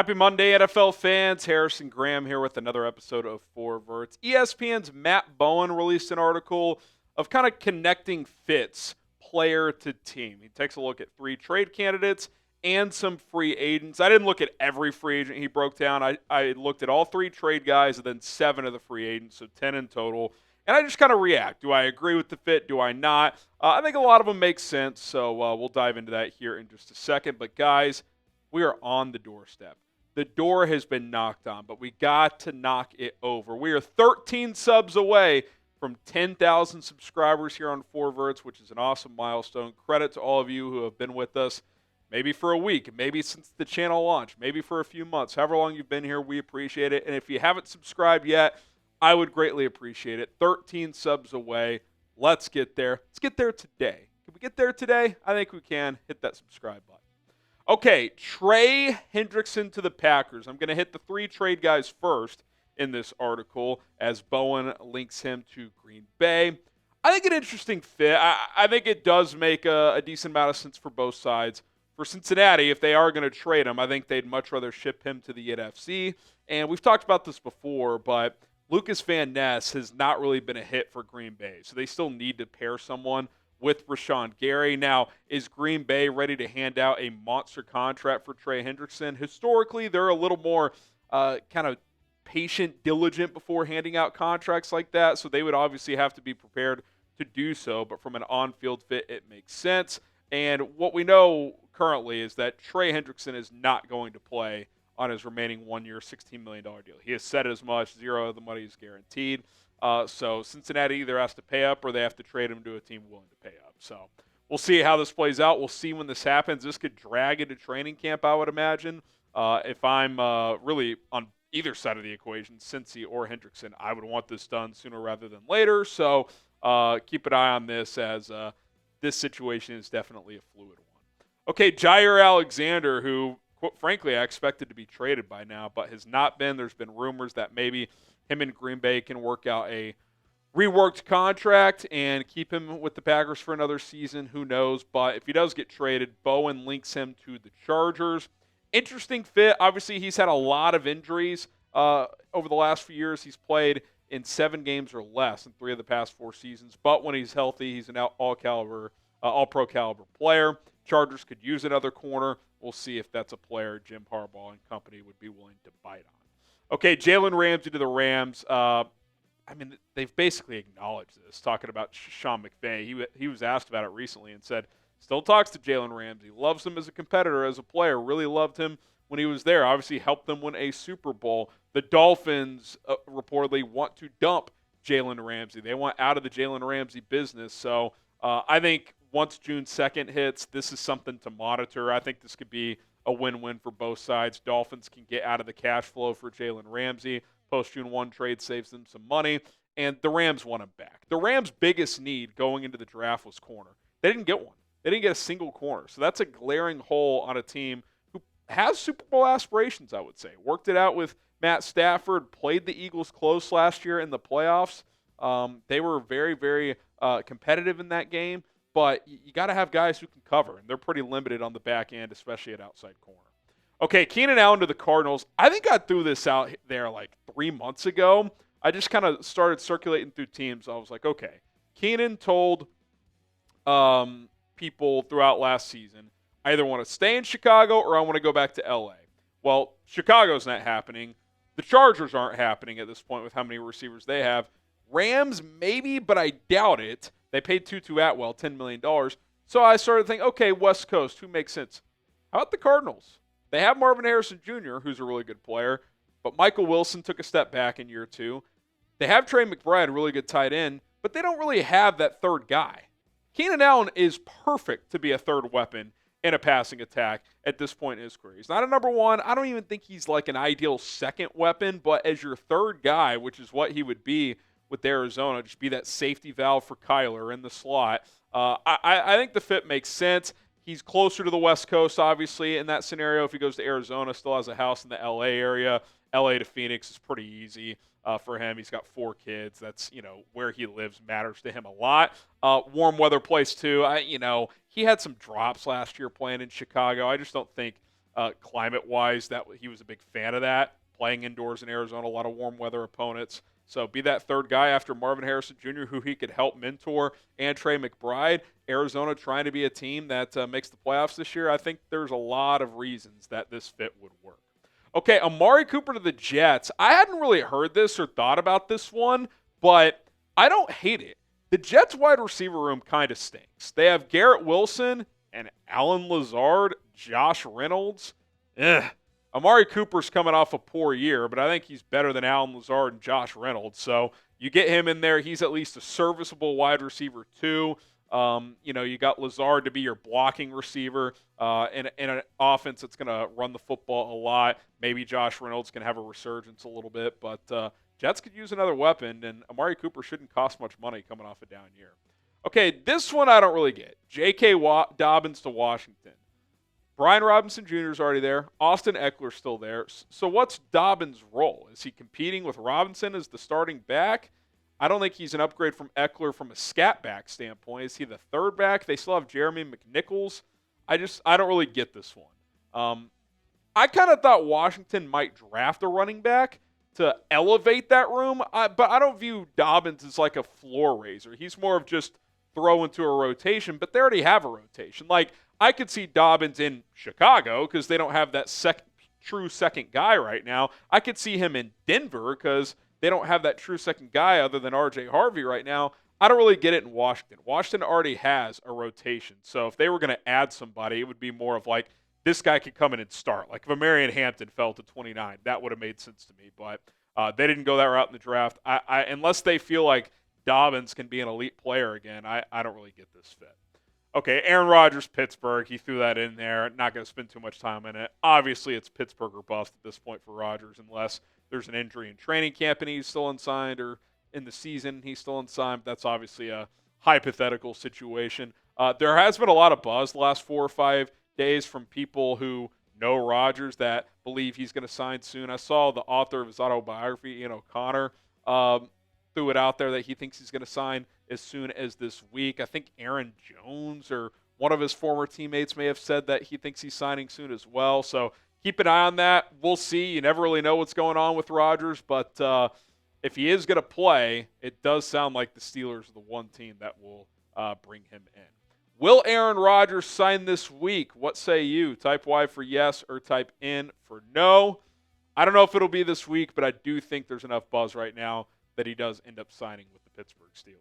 Happy Monday, NFL fans. Harrison Graham here with another episode of Four Verts. ESPN's Matt Bowen released an article of kind of connecting fits player to team. He takes a look at 3 trade candidates and some free agents. I didn't look at every free agent he broke down. I looked at all 3 trade guys and then 7 of the free agents, so 10 in total. And I just kind of react. Do I agree with the fit? Do I not? I think a lot of them make sense, so we'll dive into that here in just a second. But guys, we are on the doorstep. The door has been knocked on, but we got to knock it over. We are 13 subs away from 10,000 subscribers here on Four Verts, which is an awesome milestone. Credit to all of you who have been with us maybe for a week, maybe since the channel launched, maybe for a few months. However long you've been here, we appreciate it. And if you haven't subscribed yet, I would greatly appreciate it. 13 subs away. Let's get there. Let's get there today. Can we get there today? I think we can. Hit that subscribe button. Okay, Trey Hendrickson to the Packers. I'm going to hit the 3 trade guys first in this article as Bowen links him to Green Bay. I think an interesting fit. I think it does make a decent amount of sense for both sides. For Cincinnati, if they are going to trade him, I think they'd much rather ship him to the NFC. And we've talked about this before, but Lucas Van Ness has not really been a hit for Green Bay. So they still need to pair someone with Rashawn Gary. Now, is Green Bay ready to hand out a monster contract for Trey Hendrickson? Historically, they're a little more kind of patient, diligent before handing out contracts like that, so they would obviously have to be prepared to do so, but from an on-field fit, it makes sense. And what we know currently is that Trey Hendrickson is not going to play on his remaining 1-year, $16 million deal. He has said as much. 0 of the money is guaranteed. So Cincinnati either has to pay up or they have to trade him to a team willing to pay up. So we'll see how this plays out. We'll see when this happens. This could drag into training camp, I would imagine. If I'm really on either side of the equation, Cincy or Hendrickson, I would want this done sooner rather than later. So keep an eye on this as this situation is definitely a fluid one. Okay, Jaire Alexander, who, frankly, I expected to be traded by now, but has not been. There's been rumors that maybe him and Green Bay can work out a reworked contract and keep him with the Packers for another season. Who knows? But if he does get traded, Bowen links him to the Chargers. Interesting fit. Obviously, he's had a lot of injuries over the last few years. He's played in 7 games or less in 3 of the past 4 seasons. But when he's healthy, he's an all-pro caliber player. Chargers could use another corner. We'll see if that's a player Jim Harbaugh and company would be willing to bite on. Okay, Jalen Ramsey to the Rams. They've basically acknowledged this, talking about Sean McVay. He was asked about it recently and said, still talks to Jalen Ramsey, loves him as a competitor, as a player, really loved him when he was there, obviously helped them win a Super Bowl. The Dolphins reportedly want to dump Jalen Ramsey. They want out of the Jalen Ramsey business. So I think once June 2nd hits, this is something to monitor. I think this could be a win-win for both sides. Dolphins can get out of the cash flow for Jalen Ramsey. Post-June 1 trade saves them some money, and the Rams want him back. The Rams' biggest need going into the draft was corner. They didn't get one. They didn't get a single corner. So that's a glaring hole on a team who has Super Bowl aspirations, I would say. Worked it out with Matt Stafford, played the Eagles close last year in the playoffs. They were very, very competitive in that game. But you got to have guys who can cover, and they're pretty limited on the back end, especially at outside corner. Okay, Keenan Allen to the Cardinals. I think I threw this out there like 3 months ago. I just kind of started circulating through teams. I was like, okay, Keenan told people throughout last season, I either want to stay in Chicago or I want to go back to L.A. Well, Chicago's not happening. The Chargers aren't happening at this point with how many receivers they have. Rams maybe, but I doubt it. They paid Tutu Atwell $10 million. So I started thinking, okay, West Coast, who makes sense? How about the Cardinals? They have Marvin Harrison Jr., who's a really good player, but Michael Wilson took a step back in year 2. They have Trey McBride, really good tight end, but they don't really have that third guy. Keenan Allen is perfect to be a third weapon in a passing attack at this point in his career. He's not a number 1. I don't even think he's like an ideal second weapon, but as your third guy, which is what he would be with Arizona, just be that safety valve for Kyler in the slot. I think the fit makes sense. He's closer to the West Coast, obviously, in that scenario. If he goes to Arizona, still has a house in the L.A. area. L.A. to Phoenix is pretty easy for him. He's got 4 kids. That's, where he lives matters to him a lot. Warm weather place, too. He had some drops last year playing in Chicago. I just don't think climate-wise, that he was a big fan of that, playing indoors in Arizona, a lot of warm weather opponents. So be that third guy after Marvin Harrison Jr., who he could help mentor, and Trey McBride. Arizona trying to be a team that makes the playoffs this year. I think there's a lot of reasons that this fit would work. Okay, Amari Cooper to the Jets. I hadn't really heard this or thought about this one, but I don't hate it. The Jets wide receiver room kind of stinks. They have Garrett Wilson and Allen Lazard, Josh Reynolds. Amari Cooper's coming off a poor year, but I think he's better than Allen Lazard and Josh Reynolds. So you get him in there. He's at least a serviceable wide receiver too. You got Lazard to be your blocking receiver in an offense that's going to run the football a lot. Maybe Josh Reynolds can have a resurgence a little bit, but Jets could use another weapon, and Amari Cooper shouldn't cost much money coming off a down year. Okay, this one I don't really get. JK Dobbins to Washington. Brian Robinson Jr. is already there. Austin Eckler's still there. So what's Dobbins' role? Is he competing with Robinson as the starting back? I don't think he's an upgrade from Eckler from a scat back standpoint. Is he the third back? They still have Jeremy McNichols. I don't really get this one. I kind of thought Washington might draft a running back to elevate that room, but I don't view Dobbins as like a floor raiser. He's more of just throw into a rotation, but they already have a rotation. Like, I could see Dobbins in Chicago because they don't have that true second guy right now. I could see him in Denver because they don't have that true second guy other than R.J. Harvey right now. I don't really get it in Washington. Washington already has a rotation. So if they were going to add somebody, it would be more of like, this guy could come in and start. Like if Amarian Hampton fell to 29, that would have made sense to me. But they didn't go that route in the draft. Unless they feel like Dobbins can be an elite player again, I don't really get this fit. Okay, Aaron Rodgers, Pittsburgh. He threw that in there. Not going to spend too much time in it. Obviously, it's Pittsburgh or bust at this point for Rodgers unless there's an injury in training camp and he's still unsigned, or in the season he's still unsigned. That's obviously a hypothetical situation. There has been a lot of buzz the last 4 or 5 days from people who know Rodgers that believe he's going to sign soon. I saw the author of his autobiography, Ian O'Connor, threw it out there that he thinks he's going to sign as soon as this week. I think Aaron Jones or one of his former teammates may have said that he thinks he's signing soon as well. So keep an eye on that. We'll see. You never really know what's going on with Rodgers, but if he is going to play, it does sound like the Steelers are the one team that will bring him in. Will Aaron Rodgers sign this week? What say you? Type Y for yes or type N for no. I don't know if it'll be this week, but I do think there's enough buzz right now that he does end up signing with the Pittsburgh Steelers.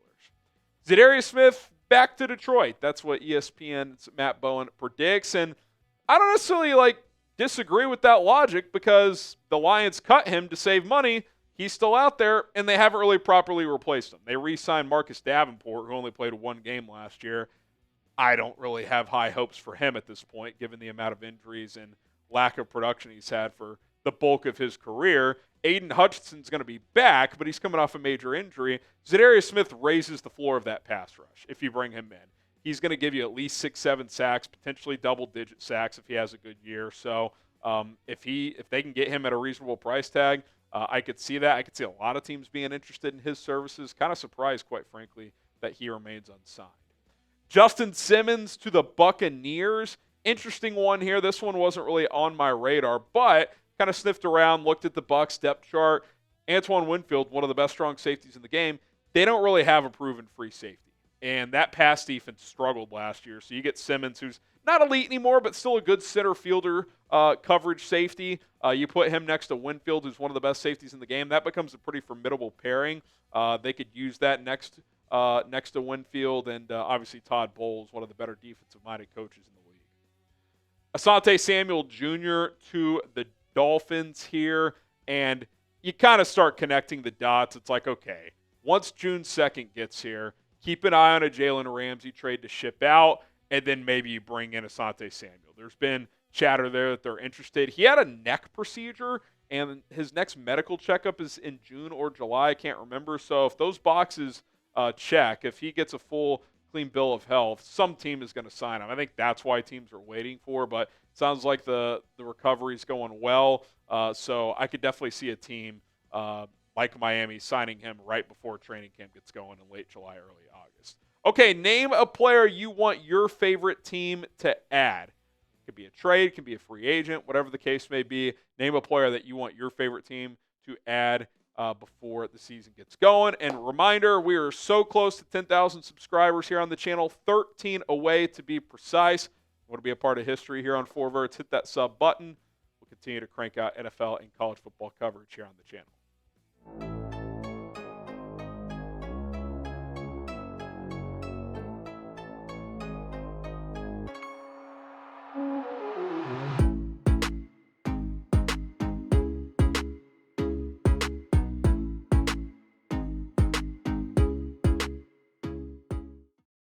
Za'Darius Smith back to Detroit. That's what ESPN's Matt Bowen predicts. And I don't necessarily disagree with that logic because the Lions cut him to save money. He's still out there, and they haven't really properly replaced him. They re-signed Marcus Davenport, who only played 1 game last year. I don't really have high hopes for him at this point, given the amount of injuries and lack of production he's had for the bulk of his career. Aiden Hutchinson's going to be back, but he's coming off a major injury. Za'Darius Smith raises the floor of that pass rush if you bring him in. He's going to give you at least 6-7 sacks, potentially double-digit sacks if he has a good year. So if they can get him at a reasonable price tag, I could see that. I could see a lot of teams being interested in his services. Kind of surprised, quite frankly, that he remains unsigned. Justin Simmons to the Buccaneers. Interesting one here. This one wasn't really on my radar, but kind of sniffed around, looked at the Bucs depth chart. Antoine Winfield, one of the best strong safeties in the game, they don't really have a proven free safety. And that pass defense struggled last year. So you get Simmons, who's not elite anymore, but still a good center fielder coverage safety. You put him next to Winfield, who's one of the best safeties in the game. That becomes a pretty formidable pairing. They could use that next to Winfield, and obviously Todd Bowles, one of the better defensive-minded coaches in the league. Asante Samuel Jr. to the Dolphins here, and you kind of start connecting the dots. It's like, okay, once June 2nd gets here, keep an eye on a Jalen Ramsey trade to ship out, and then maybe you bring in Asante Samuel. There's been chatter there that they're interested. He had a neck procedure, and his next medical checkup is in June or July. I can't remember. So if those boxes check, if he gets a full clean bill of health, some team is going to sign him. I think that's why teams are waiting for, but it sounds like the recovery is going well. So I could definitely see a team like Miami signing him right before training camp gets going in late July, early August. Okay, name a player you want your favorite team to add. It could be a trade, it can be a free agent, whatever the case may be. Name a player that you want your favorite team to add before the season gets going. And reminder, we are so close to 10,000 subscribers here on the channel, 13 away to be precise. Want to be a part of history here on 4Verts, hit that sub button. We'll continue to crank out NFL and college football coverage here on the channel.